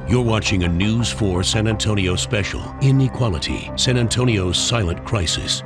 You're watching a News 4 San Antonio special, Inequality, San Antonio's silent crisis.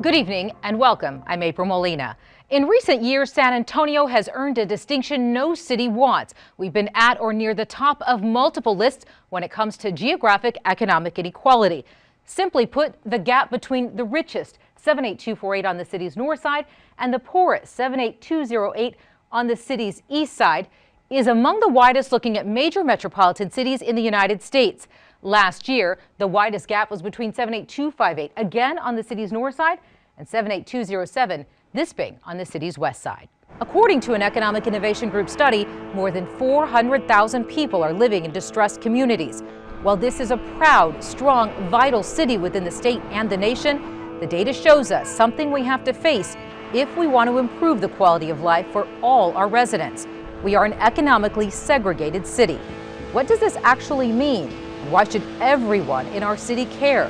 Good evening and welcome. I'm April Molina. In recent years, San Antonio has earned a distinction no city wants. We've been at or near the top of multiple lists when it comes to geographic economic inequality. Simply put, the gap between the richest, 78248 on the city's north side, and the poorest, 78208 on the city's east side, is among the widest looking at major metropolitan cities in the United States. Last year, the widest gap was between 78258, again on the city's north side, and 78207, this being on the city's west side. According to an Economic Innovation Group study, more than 400,000 people are living in distressed communities. While this is a proud, strong, vital city within the state and the nation, the data shows us something we have to face if we want to improve the quality of life for all our residents. We are an economically segregated city. What does this actually mean? Why should everyone in our city care?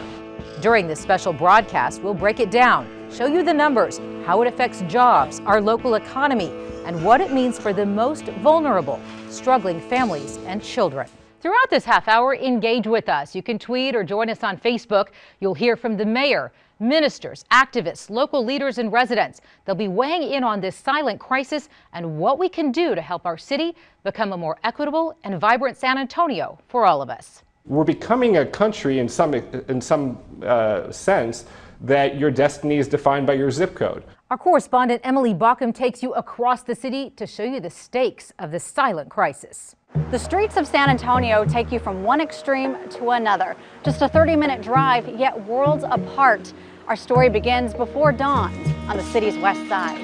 During this special broadcast, we'll break it down, show you the numbers, how it affects jobs, our local economy, and what it means for the most vulnerable, struggling families and children. Throughout this half hour, engage with us. You can tweet or join us on Facebook. You'll hear from the mayor, ministers, activists, local leaders, and residents. They'll be weighing in on this silent crisis and what we can do to help our city become a more equitable and vibrant San Antonio for all of us. We're becoming a country in some sense that your destiny is defined by your zip code. Our correspondent Emily Baucom takes you across the city to show you the stakes of this silent crisis. The streets of San Antonio take you from one extreme to another. Just a 30-minute drive, yet worlds apart. Our story begins before dawn on the city's west side.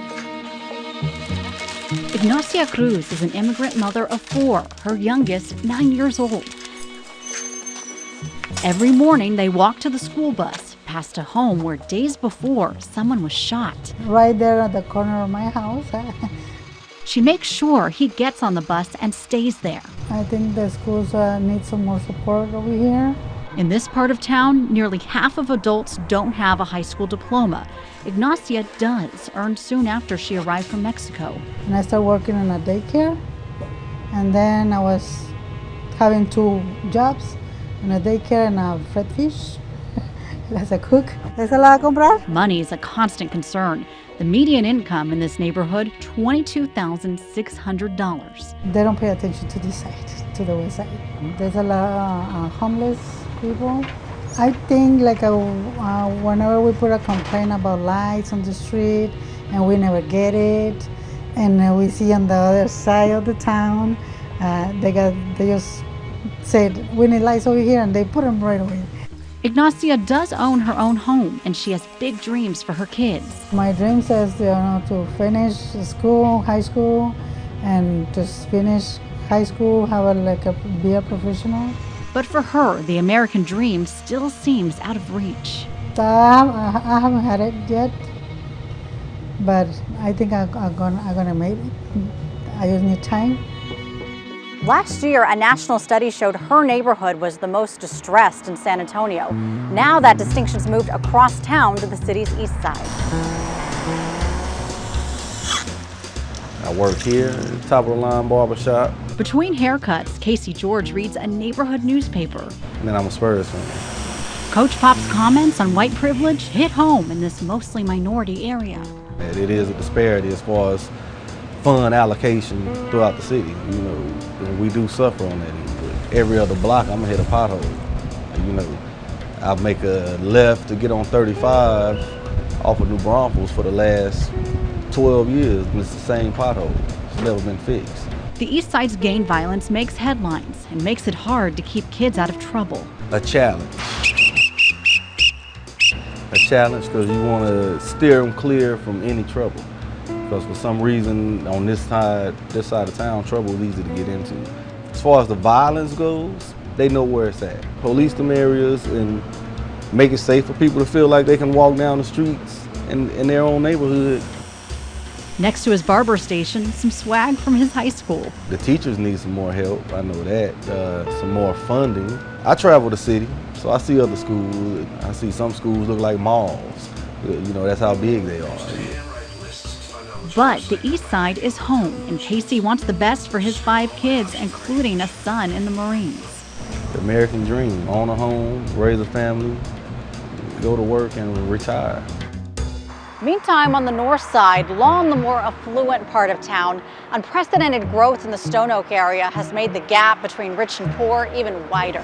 Ignacia Cruz is an immigrant mother of 4, her youngest 9 years old. Every morning they walk to the school bus, past a home where days before someone was shot. Right there at the corner of my house. She makes sure he gets on the bus and stays there. I think the schools need some more support over here. In this part of town, nearly half of adults don't have a high school diploma. Ignacia does, earned soon after she arrived from Mexico. And I started working in a daycare, and then I was having 2 jobs, in a daycare and a fed fish as a cook. Money is a constant concern. The median income in this neighborhood, $22,600. They don't pay attention to this side, to the west side. There's a lot of homeless people. I think like whenever we put a complaint about lights on the street and we never get it, and we see on the other side of the town, they just said, we need lights over here, and they put them right away. Ignacia does own her own home, and she has big dreams for her kids. My dream is to finish school, high school, and just finish high school, be a professional. But for her, the American dream still seems out of reach. I haven't had it yet, but I think I'm gonna make it. I just need time. Last year, a national study showed her neighborhood was the most distressed in San Antonio. Now that distinction's moved across town to the city's east side. I work here at the top of the line barbershop. Between haircuts, Casey George reads a neighborhood newspaper. And then I'm a Spurs fan. Coach Pop's comments on white privilege hit home in this mostly minority area. It is a disparity as far as fund allocation throughout the city. You know, we do suffer on that end. But every other block, I'm gonna hit a pothole. You know, I'll make a left to get on 35 off of New Braunfels for the last 12 years, and it's the same pothole. It's never been fixed. The East Side's gang violence makes headlines and makes it hard to keep kids out of trouble. A challenge. A challenge because you want to steer them clear from any trouble. Because for some reason on this side of town, trouble is easy to get into. As far as the violence goes, they know where it's at. Police them areas and make it safe for people to feel like they can walk down the streets in their own neighborhood. Next to his barber station, some swag from his high school. The teachers need some more help, I know that, some more funding. I travel the city, so I see other schools. I see some schools look like malls. You know, that's how big they are. But the East Side is home, and Casey wants the best for his 5 kids, including a son in the Marines. American dream, own a home, raise a family, go to work and retire. Meantime, on the north side, along the more affluent part of town, unprecedented growth in the Stone Oak area has made the gap between rich and poor even wider.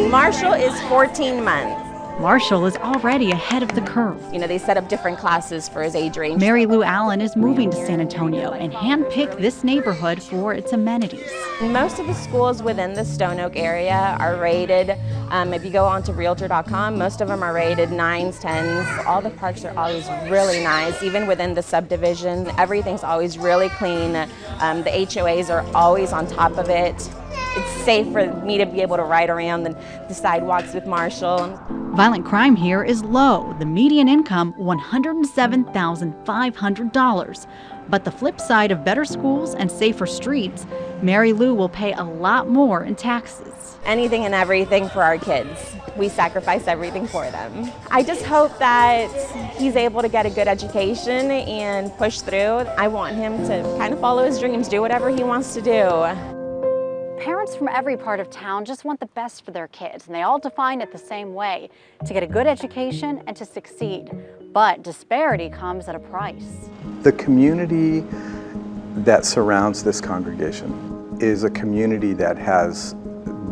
Marshall is 14 months. Marshall is already ahead of the curve. You know, they set up different classes for his age range. Mary Lou Allen is moving to San Antonio and handpicked this neighborhood for its amenities. Most of the schools within the Stone Oak area are rated, if you go onto Realtor.com, most of them are rated 9s, 10s. All the parks are always really nice, even within the subdivision. Everything's always really clean. The HOAs are always on top of it. It's safe for me to be able to ride around the sidewalks with Marshall. Violent crime here is low. The median income, $107,500. But the flip side of better schools and safer streets, Mary Lou will pay a lot more in taxes. Anything and everything for our kids. We sacrifice everything for them. I just hope that he's able to get a good education and push through. I want him to kind of follow his dreams, do whatever he wants to do. Parents from every part of town just want the best for their kids, and they all define it the same way, to get a good education and to succeed. But disparity comes at a price. The community that surrounds this congregation is a community that has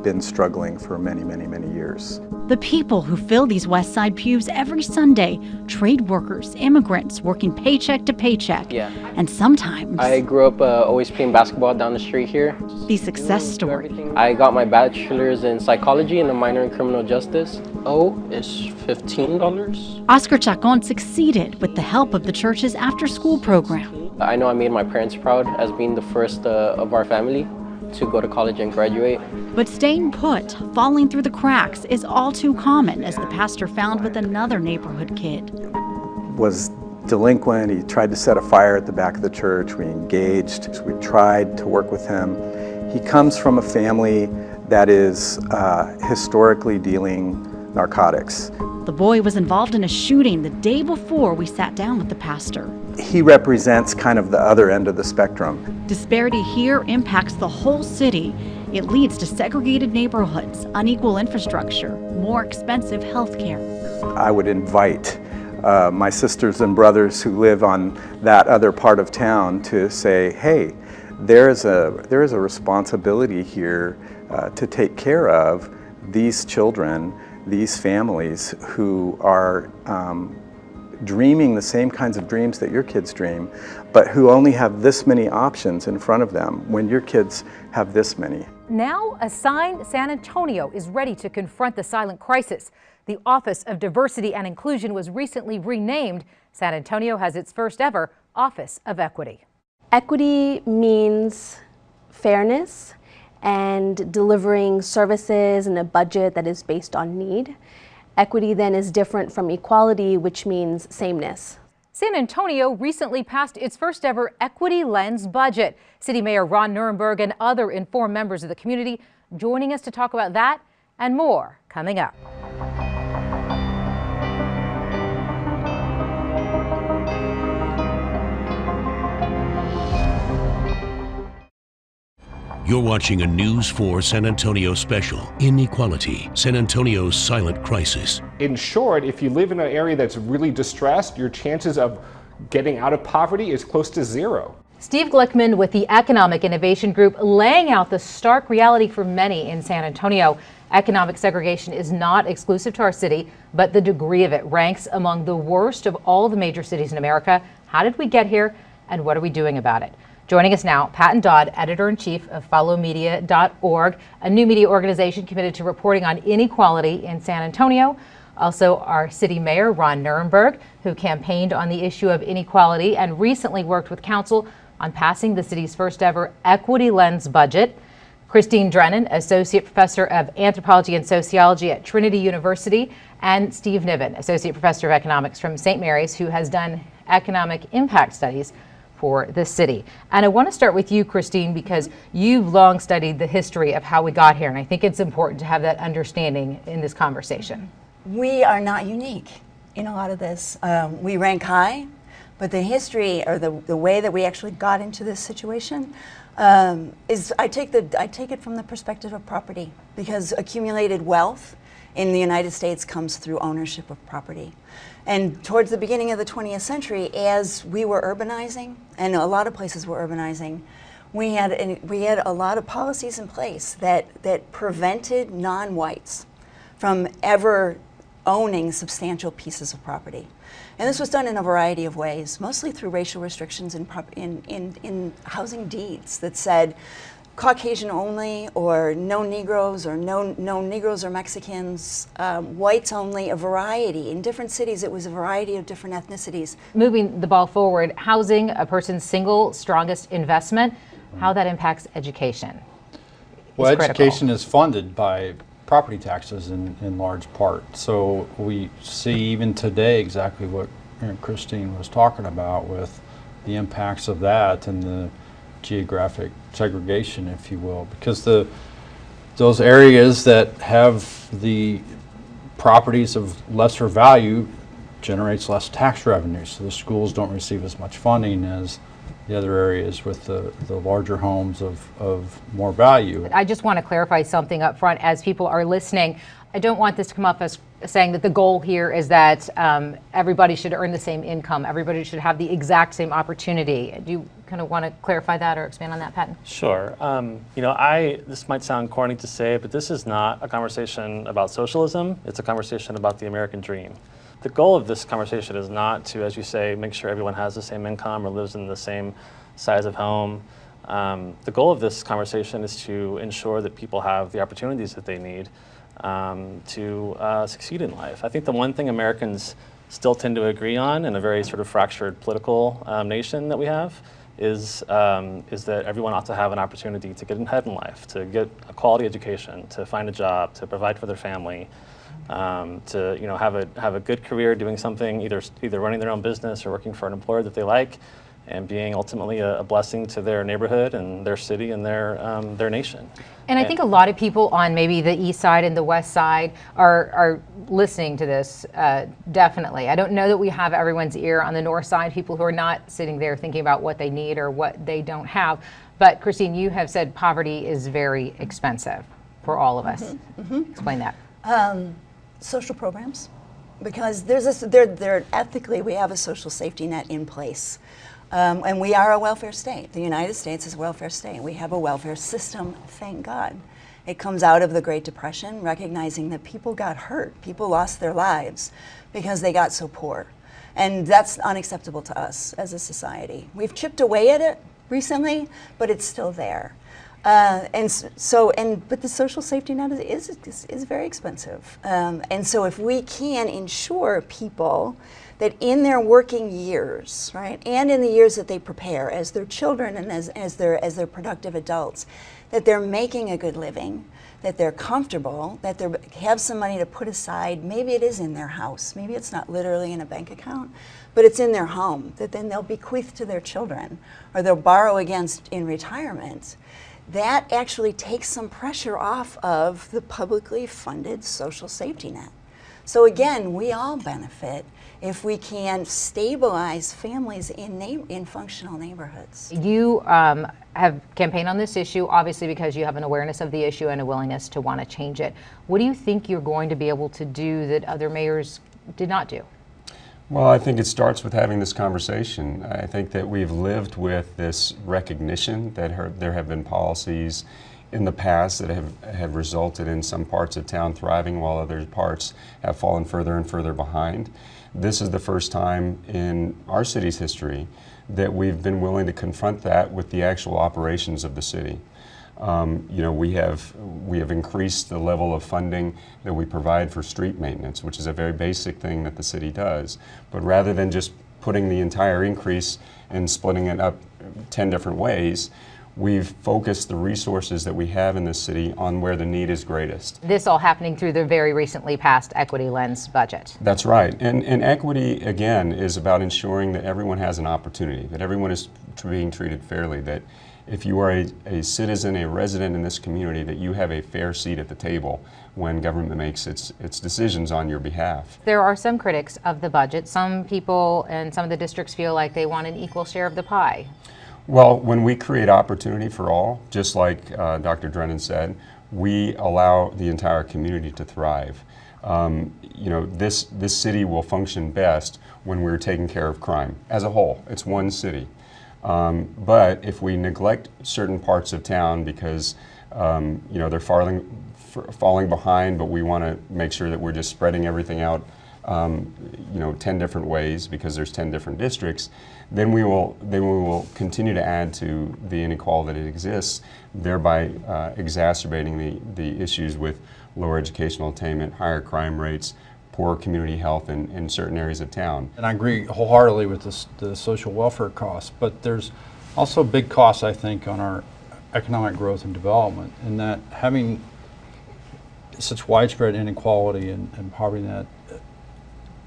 been struggling for many, many, many years. The people who fill these West Side pews every Sunday, trade workers, immigrants working paycheck to paycheck. Yeah. And sometimes I grew up always playing basketball down the street here. The success story. I got my bachelor's in psychology and a minor in criminal justice. Oh, it's $15. Oscar Chacon succeeded with the help of the church's after-school program. I know I made my parents proud as being the first of our family to go to college and graduate. But staying put, falling through the cracks is all too common, as the pastor found with another neighborhood kid. Was delinquent, he tried to set a fire at the back of the church, we engaged, we tried to work with him. He comes from a family that is historically dealing narcotics. The boy was involved in a shooting the day before we sat down with the pastor. He represents kind of the other end of the spectrum. Disparity here impacts the whole city. It leads to segregated neighborhoods, unequal infrastructure, more expensive health care. I would invite my sisters and brothers who live on that other part of town to say, hey, there is a responsibility here to take care of these children, these families who are dreaming the same kinds of dreams that your kids dream, but who only have this many options in front of them when your kids have this many. Now, a sign San Antonio is ready to confront the silent crisis. The Office of Diversity and Inclusion was recently renamed. San Antonio has its first ever Office of Equity. Equity means fairness and delivering services in a budget that is based on need. Equity then is different from equality, which means sameness. San Antonio recently passed its first ever Equity Lens budget. City Mayor Ron Nirenberg and other informed members of the community joining us to talk about that and more coming up. You're watching a News 4 San Antonio special, Inequality, San Antonio's silent crisis. In short, if you live in an area that's really distressed, your chances of getting out of poverty is close to zero. Steve Glickman with the Economic Innovation Group laying out the stark reality for many in San Antonio. Economic segregation is not exclusive to our city, but the degree of it ranks among the worst of all the major cities in America. How did we get here, and what are we doing about it? Joining us now, Patton Dodd, editor-in-chief of followmedia.org, a new media organization committed to reporting on inequality in San Antonio. Also, our city mayor, Ron Nirenberg, who campaigned on the issue of inequality and recently worked with council on passing the city's first ever Equity Lens budget. Christine Drennan, associate professor of anthropology and sociology at Trinity University, and Steve Niven, associate professor of economics from St. Mary's, who has done economic impact studies for the city. And I want to start with you, Christine, because you've long studied the history of how we got here, and I think it's important to have that understanding in this conversation. We are not unique in a lot of this. We rank high, but the history or the way that we actually got into this situation is I take it from the perspective of property, because accumulated wealth in the United States comes through ownership of property. And towards the beginning of the 20th century, as we were urbanizing, and a lot of places were urbanizing, we had a lot of policies in place that prevented non-whites from ever owning substantial pieces of property. And this was done in a variety of ways, mostly through racial restrictions in housing deeds that said Caucasian only, or no Negroes, or no Negroes or Mexicans, whites only, a variety. In different cities, it was a variety of different ethnicities. Moving the ball forward, housing, a person's single strongest investment, how that impacts education. Well, education is funded by property taxes in large part. So we see even today exactly what Christine was talking about with the impacts of that and the geographic segregation, if you will, because those areas that have the properties of lesser value generates less tax revenue, so the schools don't receive as much funding as the other areas with the larger homes of more value. I just want to clarify something up front as people are listening. I don't want this to come up as saying that the goal here is that everybody should earn the same income, everybody should have the exact same opportunity. Do you kind of want to clarify that or expand on that, Patton? Sure. You know, this might sound corny to say, but this is not a conversation about socialism. It's a conversation about the American dream. The goal of this conversation is not to, as you say, make sure everyone has the same income or lives in the same size of home. The goal of this conversation is to ensure that people have the opportunities that they need to succeed in life. I think the one thing Americans still tend to agree on in a very sort of fractured political nation that we have is that everyone ought to have an opportunity to get ahead in life, to get a quality education, to find a job, to provide for their family, to have a good career doing something, either running their own business or working for an employer that they like, and being ultimately a blessing to their neighborhood and their city and their nation. And I think a lot of people on maybe the east side and the west side are listening to this, definitely. I don't know that we have everyone's ear on the north side, people who are not sitting there thinking about what they need or what they don't have. But Christine, you have said poverty is very expensive for all of us. Explain that. Social programs, because ethically we have a social safety net in place. And we are a welfare state. The United States is a welfare state. We have a welfare system, thank God. It comes out of the Great Depression, recognizing that people got hurt. People lost their lives because they got so poor. And that's unacceptable to us as a society. We've chipped away at it recently, but it's still there. But the social safety net is very expensive. And so if we can ensure people that in their working years, right, and in the years that they prepare as their children and as their productive adults, that they're making a good living, that they're comfortable, that they have some money to put aside. Maybe it is in their house. Maybe it's not literally in a bank account, but it's in their home that then they'll bequeath to their children or they'll borrow against in retirement. That actually takes some pressure off of the publicly funded social safety net. So again, we all benefit if we can stabilize families in functional neighborhoods. You have campaigned on this issue, obviously because you have an awareness of the issue and a willingness to want to change it. What do you think you're going to be able to do that other mayors did not do? Well, I think it starts with having this conversation. I think that we've lived with this recognition that there have been policies in the past that have resulted in some parts of town thriving while other parts have fallen further and further behind. This is the first time in our city's history that we've been willing to confront that with the actual operations of the city. We have increased the level of funding that we provide for street maintenance, which is a very basic thing that the city does. But rather than just putting the entire increase and splitting it up 10 different ways, we've focused the resources that we have in this city on where the need is greatest. This all happening through the very recently passed Equity Lens budget. That's right. And equity, again, is about ensuring that everyone has an opportunity, that everyone is being treated fairly, that if you are a citizen, a resident in this community, that you have a fair seat at the table when government makes its decisions on your behalf. There are some critics of the budget. Some people and some of the districts feel like they want an equal share of the pie. Well, when we create opportunity for all, just like Dr. Drennan said, we allow the entire community to thrive. You know, this city will function best when we're taking care of crime as a whole. It's one city. But if we neglect certain parts of town because you know, they're falling behind, but we want to make sure that we're just spreading everything out, you know, 10 different ways because there's 10 different districts, then we will continue to add to the inequality that exists, thereby exacerbating the issues with lower educational attainment, higher crime rates, poor community health in certain areas of town. And I agree wholeheartedly with the social welfare costs, but there's also big costs, I think, on our economic growth and development, in that having such widespread inequality and poverty that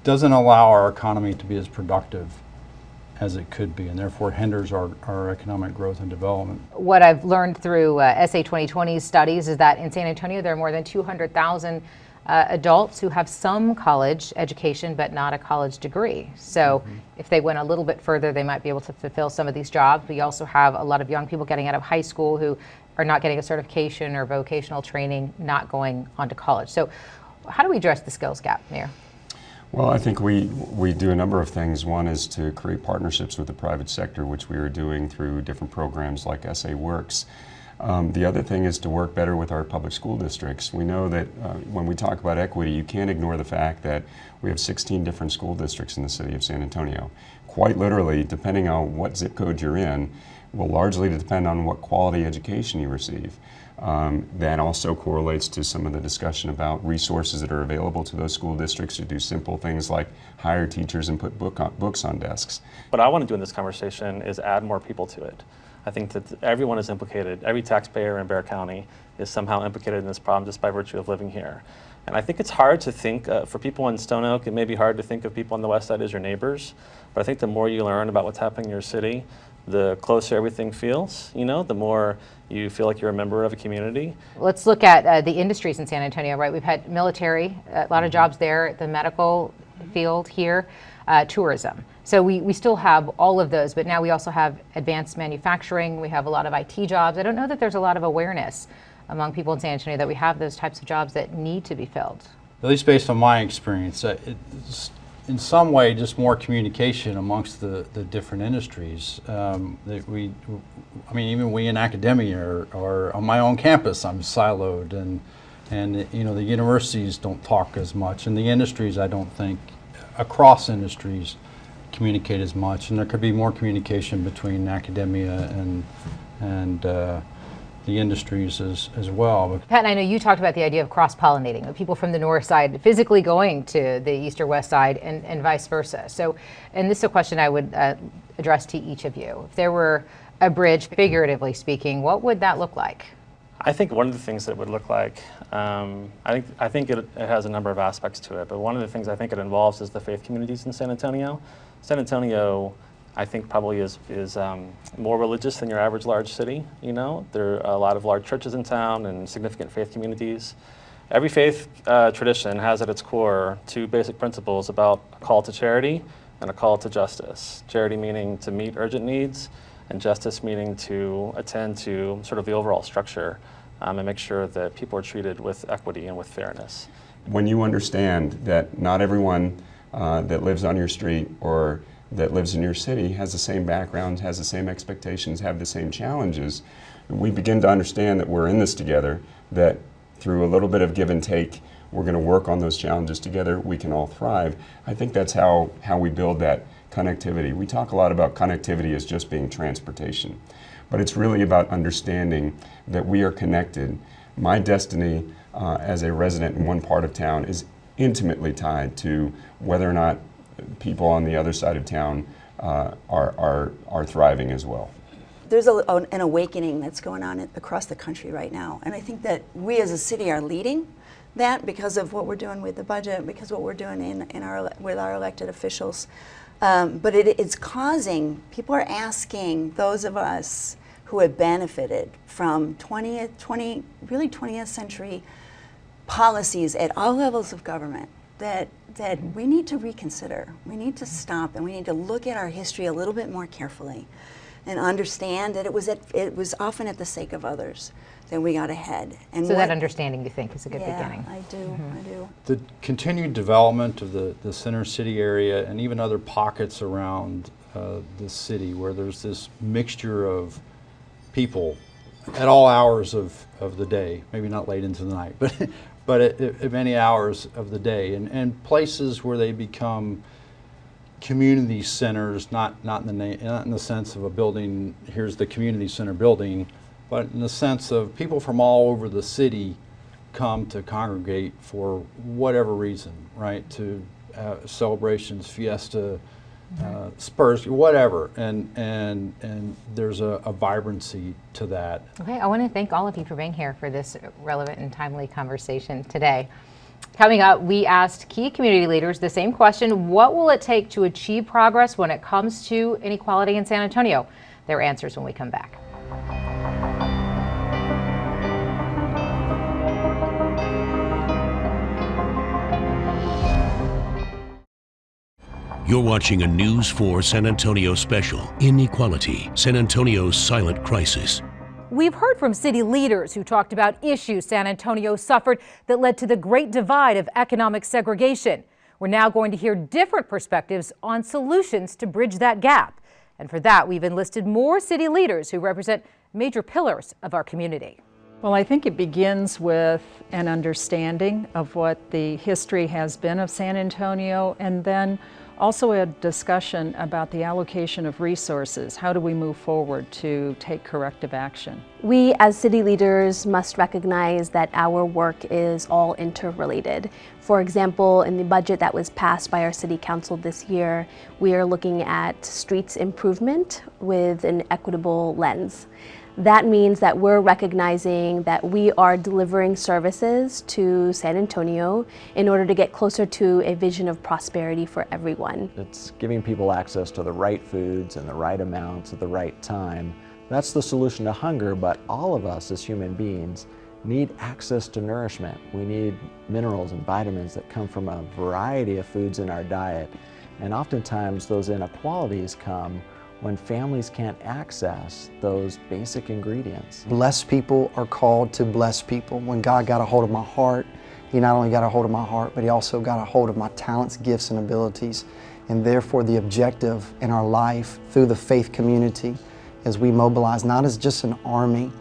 doesn't allow our economy to be as productive as it could be, and therefore hinders our economic growth and development. What I've learned through SA 2020's studies is that in San Antonio there are more than 200,000 adults who have some college education but not a college degree. So if they went a little bit further, they might be able to fulfill some of these jobs. We also have a lot of young people getting out of high school who are not getting a certification or vocational training, not going on to college. So how do we address the skills gap, Mayor? Well, I think we do a number of things. One is to create partnerships with the private sector, which we are doing through different programs like SA Works. The other thing is to work better with our public school districts. We know that when we talk about equity, you can't ignore the fact that we have 16 different school districts in the city of San Antonio. Quite literally, depending on what zip code you're in, will largely depend on what quality education you receive. That also correlates to some of the discussion about resources that are available to those school districts to do simple things like hire teachers and put books on desks. What I want to do in this conversation is add more people to it. I think that everyone is implicated. Every taxpayer in Bexar County is somehow implicated in this problem just by virtue of living here. And I think it's hard to think, for people in Stone Oak, it may be hard to think of people on the west side as your neighbors, but I think the more you learn about what's happening in your city, the closer everything feels, you know, the more you feel like you're a member of a community. Let's look at the industries in San Antonio, right? We've had military, a lot of jobs there, the medical field here, tourism. So we still have all of those, but now we also have advanced manufacturing. We have a lot of IT jobs. I don't know that there's a lot of awareness among people in San Antonio that we have those types of jobs that need to be filled. At least based on my experience, it's in some way just more communication amongst the different industries. I mean, even we in academia are on my own campus, I'm siloed, and you know, the universities don't talk as much, and the industries, I don't think, across industries, communicate as much, and there could be more communication between academia and the industries as well. Pat, and I know you talked about the idea of cross-pollinating, of people from the north side physically going to the east or west side and vice versa. So, and this is a question I would address to each of you. If there were a bridge, figuratively speaking, what would that look like? I think one of the things that it would look like, I think it has a number of aspects to it, but one of the things I think it involves is the faith communities in San Antonio. San Antonio, I think, probably is more religious than your average large city. You know, there are a lot of large churches in town and significant faith communities. Every faith tradition has at its core two basic principles about a call to charity and a call to justice. Charity meaning to meet urgent needs, and justice meaning to attend to sort of the overall structure and make sure that people are treated with equity and with fairness. When you understand that not everyone that lives on your street or that lives in your city has the same background, has the same expectations, have the same challenges, we begin to understand that we're in this together, that through a little bit of give and take, we're going to work on those challenges together, we can all thrive. I think that's how we build that connectivity. We talk a lot about connectivity as just being transportation, but it's really about understanding that we are connected. My destiny as a resident in one part of town is intimately tied to whether or not people on the other side of town are thriving as well. There's an awakening that's going on across the country right now, and I think that we as a city are leading that because of what we're doing with the budget, because of what we're doing with our elected officials. But it's causing, people are asking those of us who have benefited from 20th century policies at all levels of government that we need to reconsider. We need to stop and we need to look at our history a little bit more carefully. and understand that it was often at the sake of others that we got ahead. And so that understanding, you think, is a good beginning? I do, I do. The continued development of the center city area and even other pockets around the city where there's this mixture of people at all hours of the day, maybe not late into the night, but at many hours of the day, and places where they become community centers, not in the sense of a building, here's the community center building, but in the sense of people from all over the city come to congregate for whatever reason, right? To celebrations, fiesta, Spurs, whatever, and there's a vibrancy to that. Okay, I want to thank all of you for being here for this relevant and timely conversation today. Coming up, we asked key community leaders the same question: what will it take to achieve progress when it comes to inequality in San Antonio? Their answers when we come back. You're watching a News 4 San Antonio special, Inequality, San Antonio's Silent Crisis. We've heard from city leaders who talked about issues San Antonio suffered that led to the great divide of economic segregation. We're now going to hear different perspectives on solutions to bridge that gap. And for that, we've enlisted more city leaders who represent major pillars of our community. Well, I think it begins with an understanding of what the history has been of San Antonio, and then also a discussion about the allocation of resources. How do we move forward to take corrective action? We as city leaders must recognize that our work is all interrelated. For example, in the budget that was passed by our city council this year, we are looking at streets improvement with an equitable lens. That means that we're recognizing that we are delivering services to San Antonio in order to get closer to a vision of prosperity for everyone. It's giving people access to the right foods and the right amounts at the right time. That's the solution to hunger, but all of us as human beings need access to nourishment. We need minerals and vitamins that come from a variety of foods in our diet. And oftentimes those inequalities come when families can't access those basic ingredients. Blessed people are called to bless people. When God got a hold of my heart, He not only got a hold of my heart, but He also got a hold of my talents, gifts, and abilities. And therefore the objective in our life through the faith community as we mobilize, not as just an army,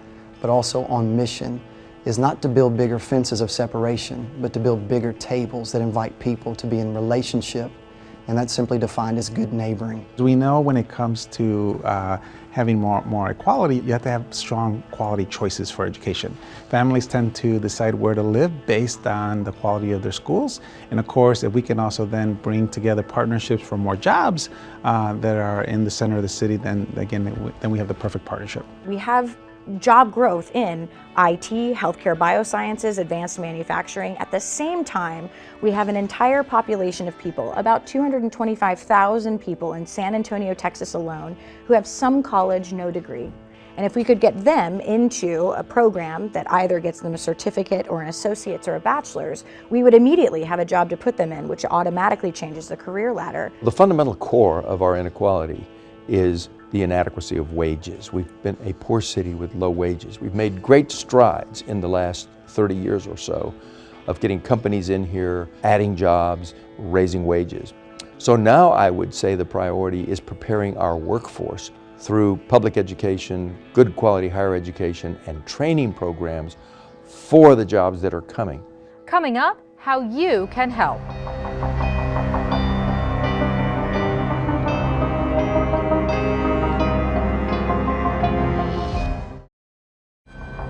but also on mission, is not to build bigger fences of separation, but to build bigger tables that invite people to be in relationship. And that's simply defined as good neighboring. We know when it comes to having more equality, you have to have strong quality choices for education. Families tend to decide where to live based on the quality of their schools. And of course, if we can also then bring together partnerships for more jobs that are in the center of the city, then again, then we have the perfect partnership. We have job growth in IT, healthcare, biosciences, advanced manufacturing. At the same time, we have an entire population of people, about 225,000 people in San Antonio, Texas alone, who have some college, no degree. And if we could get them into a program that either gets them a certificate or an associate's or a bachelor's, we would immediately have a job to put them in, which automatically changes the career ladder. The fundamental core of our inequality is the inadequacy of wages. We've been a poor city with low wages. We've made great strides in the last 30 years or so of getting companies in here, adding jobs, raising wages. So now I would say the priority is preparing our workforce through public education, good quality higher education, and training programs for the jobs that are coming. Coming up, how you can help.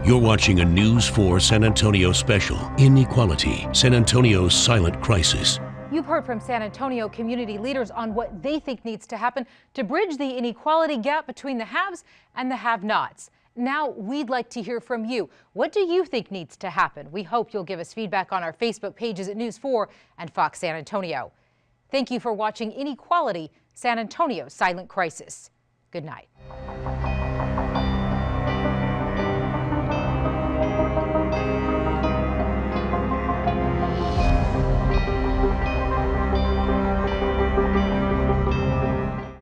You're watching a News 4 San Antonio special, Inequality, San Antonio's Silent Crisis. You've heard from San Antonio community leaders on what they think needs to happen to bridge the inequality gap between the haves and the have-nots. Now we'd like to hear from you. What do you think needs to happen? We hope you'll give us feedback on our Facebook pages at News 4 and Fox San Antonio. Thank you for watching Inequality, San Antonio's Silent Crisis. Good night.